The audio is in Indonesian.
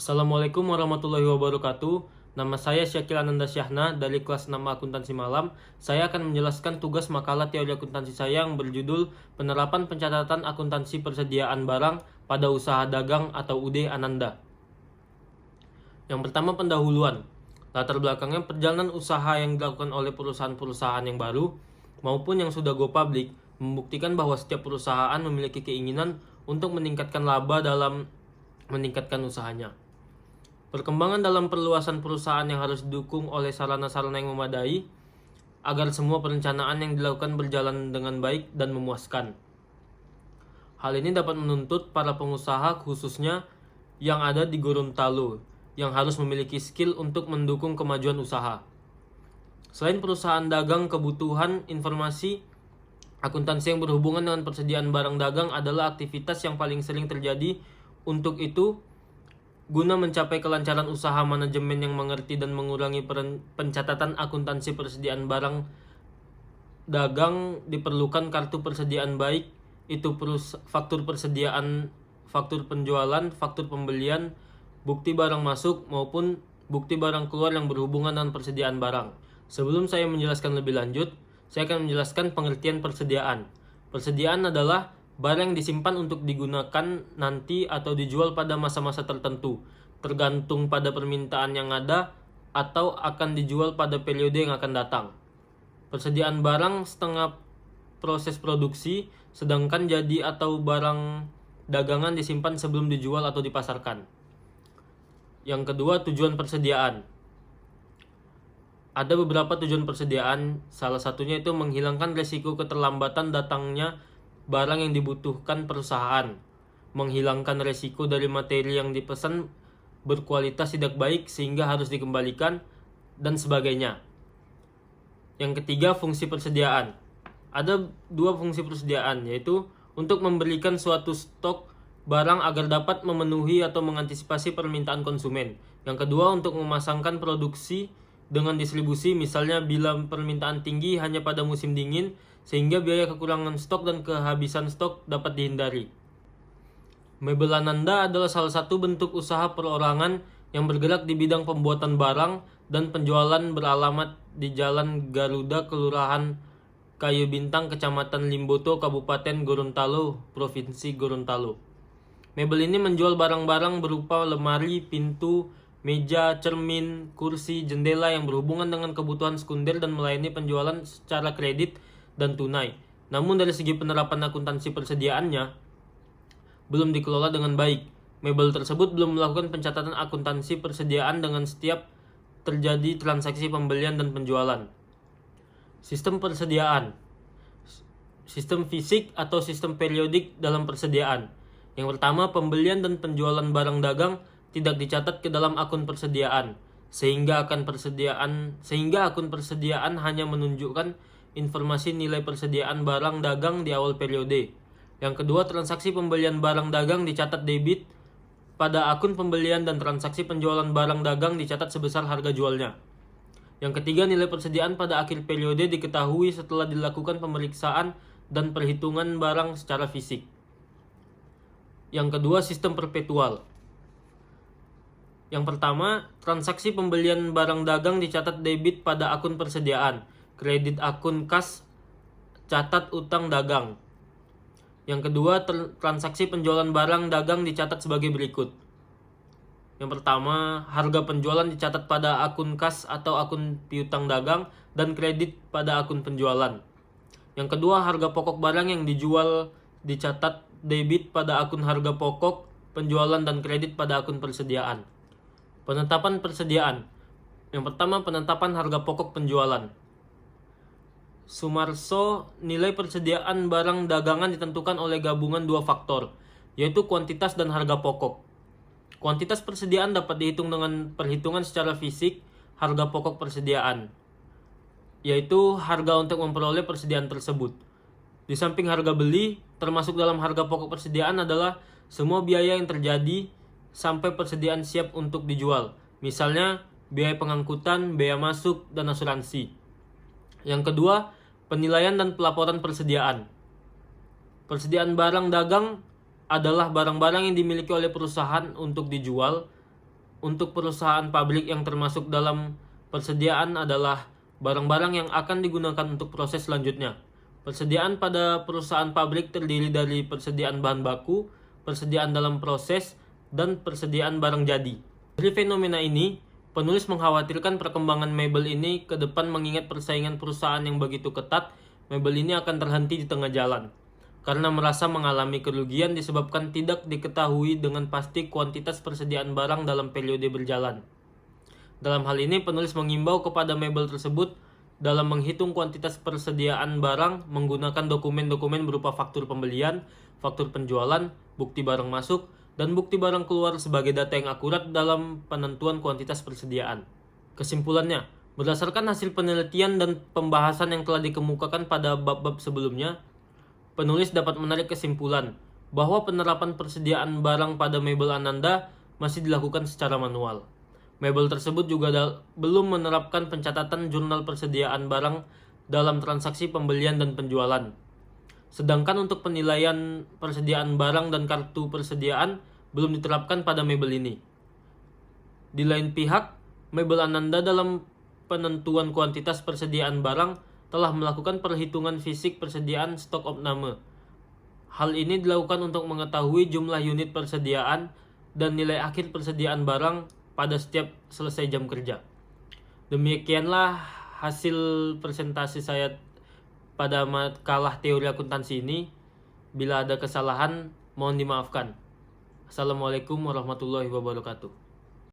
Assalamualaikum warahmatullahi wabarakatuh. Nama saya Syakil Ananda Syahna dari kelas 6 Akuntansi Malam. Saya akan menjelaskan tugas makalah teori akuntansi saya yang berjudul Penerapan Pencatatan Akuntansi Persediaan Barang pada Usaha Dagang atau UD Ananda. Yang pertama, pendahuluan. Latar belakangnya perjalanan usaha yang dilakukan oleh perusahaan-perusahaan yang baru maupun yang sudah go public membuktikan bahwa setiap perusahaan memiliki keinginan untuk meningkatkan laba dalam meningkatkan usahanya. Perkembangan dalam perluasan perusahaan yang harus didukung oleh sarana-sarana yang memadai agar semua perencanaan yang dilakukan berjalan dengan baik dan memuaskan. Hal ini dapat menuntut para pengusaha khususnya yang ada di Gorontalo yang harus memiliki skill untuk mendukung kemajuan usaha. Selain perusahaan dagang, kebutuhan informasi akuntansi yang berhubungan dengan persediaan barang dagang adalah aktivitas yang paling sering terjadi. Untuk itu, guna mencapai kelancaran usaha, manajemen yang mengerti dan mengurangi pencatatan akuntansi persediaan barang dagang diperlukan kartu persediaan baik itu faktur persediaan, faktur penjualan, faktur pembelian, bukti barang masuk maupun bukti barang keluar yang berhubungan dengan persediaan barang. Sebelum saya menjelaskan lebih lanjut, saya akan menjelaskan pengertian persediaan. Persediaan adalah barang yang disimpan untuk digunakan nanti atau dijual pada masa-masa tertentu, tergantung pada permintaan yang ada atau akan dijual pada periode yang akan datang. Persediaan barang setengah proses produksi, sedangkan jadi atau barang dagangan disimpan sebelum dijual atau dipasarkan. Yang kedua, tujuan persediaan. Ada beberapa tujuan persediaan, salah satunya itu menghilangkan risiko keterlambatan datangnya barang yang dibutuhkan perusahaan, menghilangkan risiko dari materi yang dipesan berkualitas tidak baik sehingga harus dikembalikan, dan sebagainya. Yang ketiga, fungsi persediaan. Ada dua fungsi persediaan, yaitu untuk memberikan suatu stok barang agar dapat memenuhi atau mengantisipasi permintaan konsumen. Yang kedua, untuk memasangkan produksi dengan distribusi, misalnya bila permintaan tinggi hanya pada musim dingin, sehingga biaya kekurangan stok dan kehabisan stok dapat dihindari. Mebel Ananda adalah salah satu bentuk usaha perorangan yang bergerak di bidang pembuatan barang dan penjualan, beralamat di Jalan Garuda, Kelurahan Kayu Bintang, Kecamatan Limboto, Kabupaten Gorontalo, Provinsi Gorontalo. Mebel ini menjual barang-barang berupa lemari, pintu, meja, cermin, kursi, jendela yang berhubungan dengan kebutuhan sekunder dan melayani penjualan secara kredit dan tunai. Namun dari segi penerapan akuntansi persediaannya belum dikelola dengan baik. Mebel tersebut belum melakukan pencatatan akuntansi persediaan dengan setiap terjadi transaksi pembelian dan penjualan. Sistem persediaan. Sistem fisik atau sistem periodik dalam persediaan. Yang pertama, pembelian dan penjualan barang dagang tidak dicatat ke dalam akun persediaan, sehingga akun persediaan hanya menunjukkan informasi nilai persediaan barang dagang di awal periode. Yang kedua, transaksi pembelian barang dagang dicatat debit pada akun pembelian dan transaksi penjualan barang dagang dicatat sebesar harga jualnya. Yang ketiga, nilai persediaan pada akhir periode diketahui setelah dilakukan pemeriksaan dan perhitungan barang secara fisik. Yang kedua, sistem perpetual. Yang pertama, transaksi pembelian barang dagang dicatat debit pada akun persediaan, kredit akun kas, catat utang dagang. Yang kedua, transaksi penjualan barang dagang dicatat sebagai berikut. Yang pertama, harga penjualan dicatat pada akun kas atau akun piutang dagang dan kredit pada akun penjualan. Yang kedua, harga pokok barang yang dijual dicatat debit pada akun harga pokok, penjualan dan kredit pada akun persediaan. Penetapan persediaan. Yang pertama, penetapan harga pokok penjualan. Sumarso, nilai persediaan barang dagangan ditentukan oleh gabungan dua faktor, yaitu kuantitas dan harga pokok. Kuantitas persediaan dapat dihitung dengan perhitungan secara fisik harga pokok persediaan, yaitu harga untuk memperoleh persediaan tersebut. Di samping harga beli, termasuk dalam harga pokok persediaan adalah semua biaya yang terjadi sampai persediaan siap untuk dijual. Misalnya, biaya pengangkutan, biaya masuk, dan asuransi. Yang kedua, penilaian dan pelaporan persediaan. Persediaan barang dagang adalah barang-barang yang dimiliki oleh perusahaan untuk dijual untuk perusahaan pabrik yang termasuk dalam persediaan adalah barang-barang yang akan digunakan untuk proses selanjutnya. Persediaan pada perusahaan pabrik terdiri dari persediaan bahan baku, persediaan dalam proses, dan persediaan barang jadi. Dari fenomena ini, penulis mengkhawatirkan perkembangan mebel ini ke depan mengingat persaingan perusahaan yang begitu ketat, mebel ini akan terhenti di tengah jalan. Karena merasa mengalami kerugian disebabkan tidak diketahui dengan pasti kuantitas persediaan barang dalam periode berjalan. Dalam hal ini, penulis mengimbau kepada mebel tersebut dalam menghitung kuantitas persediaan barang menggunakan dokumen-dokumen berupa faktur pembelian, faktur penjualan, bukti barang masuk, dan bukti barang keluar sebagai data yang akurat dalam penentuan kuantitas persediaan. Kesimpulannya, berdasarkan hasil penelitian dan pembahasan yang telah dikemukakan pada bab-bab sebelumnya, penulis dapat menarik kesimpulan bahwa penerapan persediaan barang pada mebel Ananda masih dilakukan secara manual. Mebel tersebut juga belum menerapkan pencatatan jurnal persediaan barang dalam transaksi pembelian dan penjualan. Sedangkan untuk penilaian persediaan barang dan kartu persediaan belum diterapkan pada mebel ini. Di lain pihak, mebel Ananda dalam penentuan kuantitas persediaan barang telah melakukan perhitungan fisik persediaan stok opname. Hal ini dilakukan untuk mengetahui jumlah unit persediaan dan nilai akhir persediaan barang pada setiap selesai jam kerja. Demikianlah hasil presentasi saya pada makalah teori akuntansi ini. Bila ada kesalahan, mohon dimaafkan. Assalamualaikum warahmatullahi wabarakatuh.